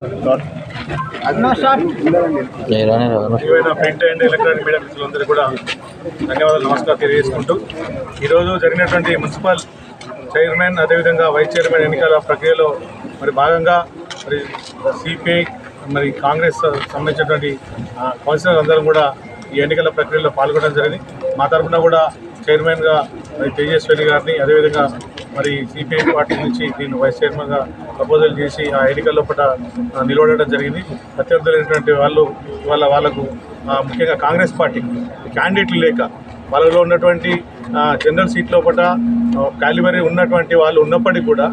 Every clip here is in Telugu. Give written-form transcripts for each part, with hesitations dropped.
ప్రింట్ అండ్ ఎలక్ట్రానిక్ మీడియా మిత్రులందరికీ కూడా ధన్యవాదాలు, నమస్కారం తెలియజేసుకుంటూ ఈరోజు జరిగినటువంటి మున్సిపల్ చైర్మన్ అదేవిధంగా వైస్ చైర్మన్ ఎన్నికల ప్రక్రియలో మరి భాగంగా మరి సిపిఐ మరి కాంగ్రెస్ సంబంధించినటువంటి కౌన్సిలర్ అందరం కూడా ఈ ఎన్నికల ప్రక్రియలో పాల్గొనడం జరిగింది. మా తరఫున కూడా చైర్మన్గా మరి తేజస్విని గారిని అదేవిధంగా మరి సిపిఐ పార్టీ నుంచి నేను వైస్ చైర్మన్గా ప్రపోజల్ చేసి ఆ ఎన్నికల లోపల నిలబడడం జరిగింది. ప్రత్యర్థులైనటువంటి వాళ్ళు వాళ్ళకు ముఖ్యంగా కాంగ్రెస్ పార్టీ క్యాండిడేట్లు లేక వాళ్ళలో ఉన్నటువంటి జనరల్ సీట్ లోపల క్యాలిబరీ ఉన్నటువంటి వాళ్ళు ఉన్నప్పటికీ కూడా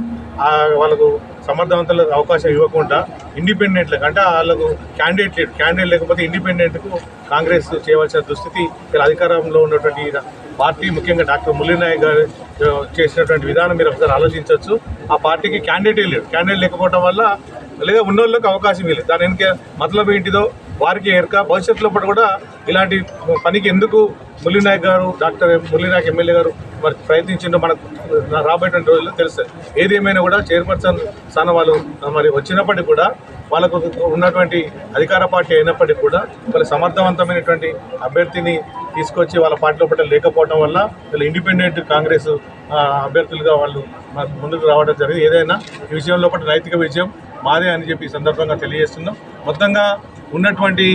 వాళ్ళకు సమర్థవంతులకు అవకాశం ఇవ్వకుండా ఇండిపెండెంట్లకు అంటే వాళ్ళకు క్యాండిడేట్ లేకపోతే ఇండిపెండెంట్కు కాంగ్రెస్ చేయవలసిన దుస్థితి ఇలా అధికారంలో ఉన్నటువంటి పార్టీ ముఖ్యంగా డాక్టర్ మురళీనాయక్ గారు చేసినటువంటి విధానం మీరు ఒకసారి ఆలోచించవచ్చు. ఆ పార్టీకి క్యాండిడేట్ లేకపోవడం వల్ల లేదా ఉన్నోళ్ళకి అవకాశం ఇవ్వలేదు. దాని వెనుక మతలబ్ ఏంటిదో వారికి ఎరక భవిష్యత్తులో కూడా ఇలాంటి పనికి ఎందుకు మురళీనాయక్ గారు డాక్టర్ మురళీనాయక్ ఎమ్మెల్యే గారు మరి ప్రయత్నించిందో మనకు రాబోయేటువంటి రోజుల్లో తెలుస్తుంది. ఏదేమైనా కూడా చైర్పర్సన్ స్థానం వాళ్ళు మరి వచ్చినప్పటికీ కూడా వాళ్ళకు ఉన్నటువంటి అధికార పార్టీ అయినప్పటికీ కూడా వాళ్ళ సమర్థవంతమైనటువంటి అభ్యర్థిని తీసుకొచ్చి వాళ్ళ పార్టీ లోపల లేకపోవడం వల్ల వీళ్ళు ఇండిపెండెంట్ కాంగ్రెస్ అభ్యర్థులుగా వాళ్ళు ముందుకు రావడం జరిగింది. ఏదైనా ఈ విషయం లోపల నైతిక విజయం మాదే అని చెప్పి ఈ సందర్భంగా తెలియజేస్తున్నాం. మొత్తంగా ఉన్నటువంటి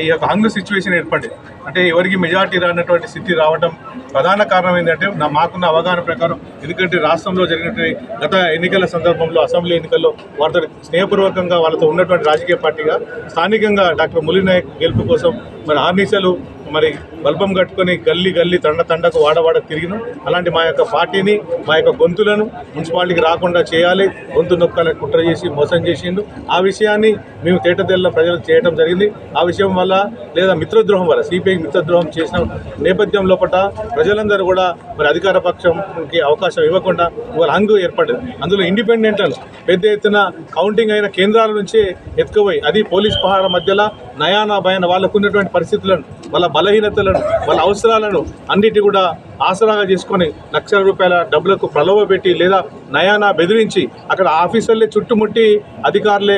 ఈ యొక్క హంగు సిచ్యువేషన్ ఏర్పడింది. అంటే ఎవరికి మెజార్టీ రానటువంటి స్థితి రావడం ప్రధాన కారణం ఏంటంటే మాకున్న అవగాహన ప్రకారం, ఎందుకంటే రాష్ట్రంలో జరిగినటువంటి గత ఎన్నికల సందర్భంలో అసెంబ్లీ ఎన్నికల్లో వారితో స్నేహపూర్వకంగా వాళ్ళతో ఉన్నటువంటి రాజకీయ పార్టీగా స్థానికంగా డాక్టర్ మురళీనాయక్ గెలుపు కోసం మరి ఆర్నిసలు మరి బల్బం కట్టుకొని గల్లీ తండకు వాడవాడ తిరిగిను. అలాంటి మా యొక్క పార్టీని మా యొక్క గొంతులను మున్సిపాలిటీకి రాకుండా చేయాలి, గొంతు నొక్కాలని కుట్ర చేసి మోసం చేసిండు. ఆ విషయాన్ని మేము తేటతెల్ల ప్రజలకు చేయడం జరిగింది. ఆ విషయం వల్ల లేదా మిత్రద్రోహం వల్ల సిపిఐ మిత్రద్రోహం చేసిన నేపథ్యం లోపల ప్రజలందరూ కూడా మరి అధికార పక్షంకి అవకాశం ఇవ్వకుండా వాళ్ళ హంగు ఏర్పడింది. అందులో ఇండిపెండెంట్లను పెద్ద ఎత్తున కౌంటింగ్ అయిన కేంద్రాల నుంచే ఎత్తుకుపోయి అది పోలీస్ పహార మధ్యలో నయానా భయాన వాళ్ళకు ఉన్నటువంటి పరిస్థితులను, వాళ్ళ బలహీనతలను, వాళ్ళ అవసరాలను అన్నిటి కూడా ఆసరాగా చేసుకొని లక్షల రూపాయల డబ్బులకు ప్రలోభపెట్టి లేదా నయానా బెదిరించి అక్కడ ఆఫీసర్లే చుట్టుముట్టి అధికారులే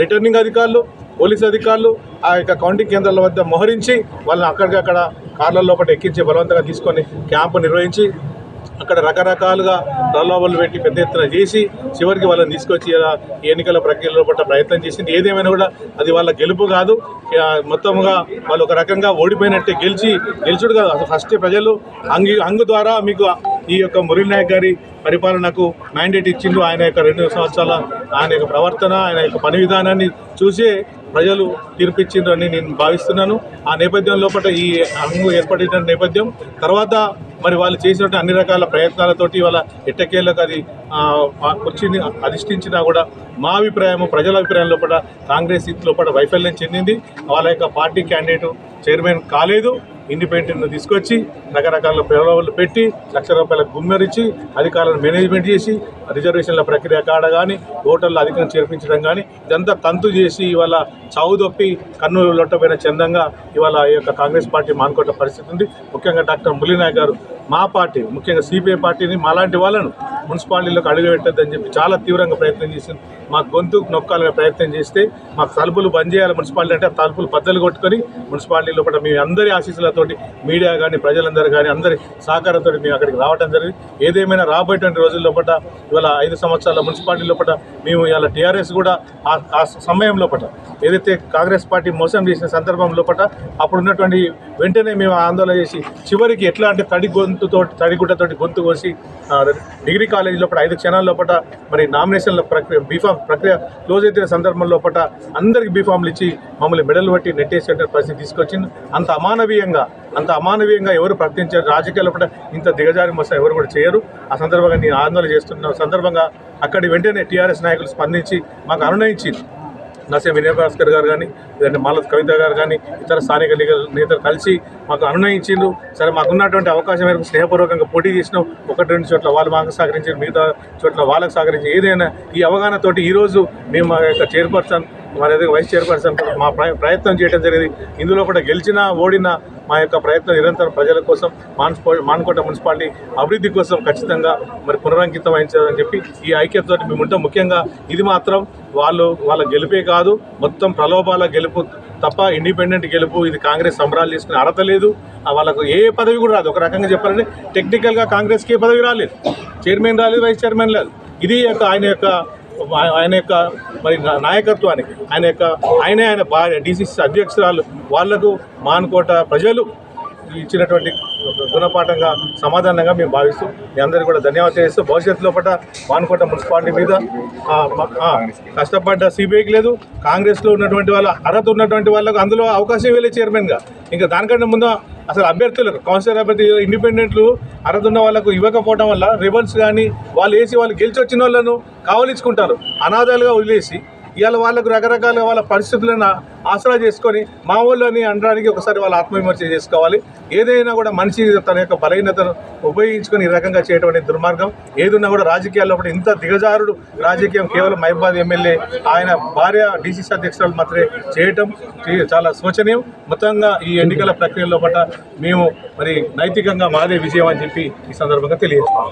రిటర్నింగ్ అధికారులు పోలీసు అధికారులు ఆ యొక్క కౌంటింగ్ కేంద్రాల వద్ద మోహరించి వాళ్ళని అక్కడికక్కడ కార్ల లోపల ఎక్కించి బలవంతంగా తీసుకొని క్యాంపు నిర్వహించి అక్కడ రకరకాలుగా ప్రలోభాలు పెట్టి పెద్ద ఎత్తున చేసి చివరికి వాళ్ళని తీసుకొచ్చి ఈ ఎన్నికల ప్రక్రియలో ప్రయత్నం చేసింది. ఏదేమైనా కూడా అది వాళ్ళ గెలుపు కాదు, మొత్తంగా వాళ్ళు ఒక రకంగా ఓడిపోయినట్టే. గెలుచుడు కాదు, అసలు ఫస్ట్ ప్రజలు హంగు ద్వారా మీకు ఈ యొక్క మురళీనాయక్ గారి పరిపాలనకు మ్యాండేట్ ఇచ్చిండు. ఆయన యొక్క 2 సంవత్సరాల ఆయన యొక్క ప్రవర్తన, ఆయన యొక్క పని విధానాన్ని చూసే ప్రజలు తీర్పిచ్చిండ్రు అని నేను భావిస్తున్నాను. ఆ నేపథ్యం లోపల ఈ హంగు ఏర్పడిన నేపథ్యం తర్వాత మరి వాళ్ళు చేసినట్టు అన్ని రకాల ప్రయత్నాలతోటి వాళ్ళ ఎట్టకేళ్ళకు అది కుర్చీని అధిష్ఠించినా కూడా మా అభిప్రాయము ప్రజల అభిప్రాయం లోపల కాంగ్రెస్ లోపల వైఫల్యం చెందింది. వాళ్ళ యొక్క పార్టీ క్యాండిడేటు చైర్మన్ కాలేదు. ఇండిపెండెంట్ను తీసుకొచ్చి రకరకాల ప్రలోభాలు పెట్టి లక్ష రూపాయల గుమ్మరిచ్చి అధికారులను మేనేజ్మెంట్ చేసి రిజర్వేషన్ల ప్రక్రియ కాడ కానీ ఓటర్లు అధికం చేర్పించడం కానీ ఇదంతా తంతు చేసి ఇవాళ చావుదొప్పి కన్నులు లొట్టపోయిన చందంగా ఇవాళ ఈ యొక్క కాంగ్రెస్ పార్టీ మానుకోవడం పరిస్థితి ఉంది. ముఖ్యంగా డాక్టర్ మురళీనాయక్ గారు మా పార్టీ ముఖ్యంగా సిపిఐ పార్టీని మాలాంటి వాళ్ళను మున్సిపాలిటీలోకి అడుగుపెట్టద్దని చెప్పి చాలా తీవ్రంగా ప్రయత్నం చేసింది. మా గొంతు నొక్కాలనే ప్రయత్నం చేస్తే మాకు తలుపులు బంద్ చేయాలి మున్సిపాలిటీ అంటే తలుపులు బద్దలు కొట్టుకొని మున్సిపాలిటీ లోపల మీ అందరి ఆశీస్సులతోటి మీడియా కానీ ప్రజలందరూ కానీ అందరి సహకారంతో మేము అక్కడికి రావడం జరిగింది. ఏదేమైనా రాబోయేటువంటి రోజుల లోపల ఇవాళ 5 సంవత్సరాల మున్సిపాలిటీ లోపల మేము ఇవాళ టీఆర్ఎస్ కూడా ఆ సమయం లోపల ఏదైతే కాంగ్రెస్ పార్టీ మోసం చేసిన సందర్భం లోపల అప్పుడు ఉన్నటువంటి వెంటనే మేము ఆందోళన చేసి చివరికి ఎట్లా అంటే తడిగుడ్డతోటి గొంతు కోసి డిగ్రీ కాలేజీ లోపల 5 క్షణాల లోపల మరి నామినేషన్ల ప్రక్రియ బీఫామ్ ప్రక్రియ క్లోజ్ అయిన సందర్భం లోపల అందరికి బీఫామ్లు ఇచ్చి మమ్మల్ని మెడల్ పట్టి నెట్టేసే పరిస్థితి తీసుకొచ్చింది. అంత అమానవీయంగా ఎవరు ప్రకటించారు రాజకీయాల పట్ల ఇంత దిగజారి మోసం ఎవరు కూడా చేయరు. ఆ సందర్భంగా నేను ఆందోళన చేస్తున్న సందర్భంగా అక్కడి వెంటనే టీఆర్ఎస్ నాయకులు స్పందించి మాకు అనునయించింది. నసే వినయ్ భాస్కర్ గారు కానీ లేదంటే మాలత్ కవిత గారు కానీ ఇతర స్థానిక నేతలు కలిసి మాకు అనునయించిండ్రు. సరే మాకున్నటువంటి అవకాశం మేరకు స్నేహపూర్వకంగా పోటీ చేసినాం. 1-2 చోట్ల వాళ్ళు మాకు సహకరించారు, మిగతా చోట్ల వాళ్ళకు సహకరించి ఏదైనా ఈ అవగాహనతోటి ఈరోజు మేము మా యొక్క చైర్పర్సన్ మరి అదే వైస్ చైర్పర్సన్ మా ప్రయత్నం చేయడం జరిగింది. ఇందులో కూడా గెలిచినా ఓడినా మా యొక్క ప్రయత్నం నిరంతరం ప్రజల కోసం మానుకోట మున్సిపాలిటీ అభివృద్ధి కోసం ఖచ్చితంగా మరి పునరంకితం వహించాలని చెప్పి ఈ ఐక్యతతో మేము ఉంటాం. ముఖ్యంగా ఇది మాత్రం వాళ్ళ గెలుపే కాదు, మొత్తం ప్రలోభాల గెలుపు తప్ప ఇండిపెండెంట్ గెలుపు. ఇది కాంగ్రెస్ సంబరాలు చేసుకునే అర్హత లేదు, వాళ్ళకు ఏ పదవి కూడా రాదు. ఒక రకంగా చెప్పాలంటే టెక్నికల్గా కాంగ్రెస్కి ఏ పదవి రాలేదు, చైర్మన్ రాలేదు, వైస్ చైర్మన్ లేదు. ఇది ఆయన యొక్క మరి నాయకత్వానికి ఆయన భార్య DCC అధ్యక్షురాలు వాళ్లకు మానుకోట ప్రజలు ఇచ్చినటువంటి గుణపాఠంగా సమాధానంగా మేము భావిస్తూ మీ అందరికీ కూడా ధన్యవాదాలు చేస్తూ భవిష్యత్తులో మానుకోట మున్సిపాలిటీ మీద కష్టపడ్డ CBIకి లేదు, కాంగ్రెస్లో ఉన్నటువంటి అర్హత ఉన్నటువంటి వాళ్ళకు అందులో అవకాశం ఇవ్వలే చైర్మన్గా. ఇంకా దానికంటే ముందు అసలు అభ్యర్థులకు కౌన్సిలర్ అభ్యర్థి ఇండిపెండెంట్లు అర్హత ఉన్న వాళ్ళకు ఇవ్వకపోవడం వల్ల రిబల్స్ కానీ వాళ్ళు గెలిచి వచ్చిన వాళ్ళను కావలించుకుంటారు, అనాథాలుగా వదిలేసి ఇవాళ వాళ్ళకు రకరకాల వాళ్ళ పరిస్థితులను ఆసరా చేసుకొని మా ఊళ్ళోని అనడానికి ఒకసారి వాళ్ళ ఆత్మవిమర్శ చేసుకోవాలి. ఏదైనా కూడా మనిషి తన యొక్క బలహీనతను ఉపయోగించుకొని ఈ రకంగా చేయడం అనేది దుర్మార్గం. ఏదున్నా కూడా రాజకీయాల్లో కూడా ఇంత దిగజారుడు రాజకీయం కేవలం మహబూబాబాద్ ఎమ్మెల్యే ఆయన భార్య DCC అధ్యక్షురాలు మాత్రమే చేయటం చాలా శోచనీయం. మొత్తంగా ఈ ఎన్నికల ప్రక్రియలో మేము మరి నైతికంగా మాదే విజయం అని చెప్పి ఈ సందర్భంగా తెలియజేస్తాం.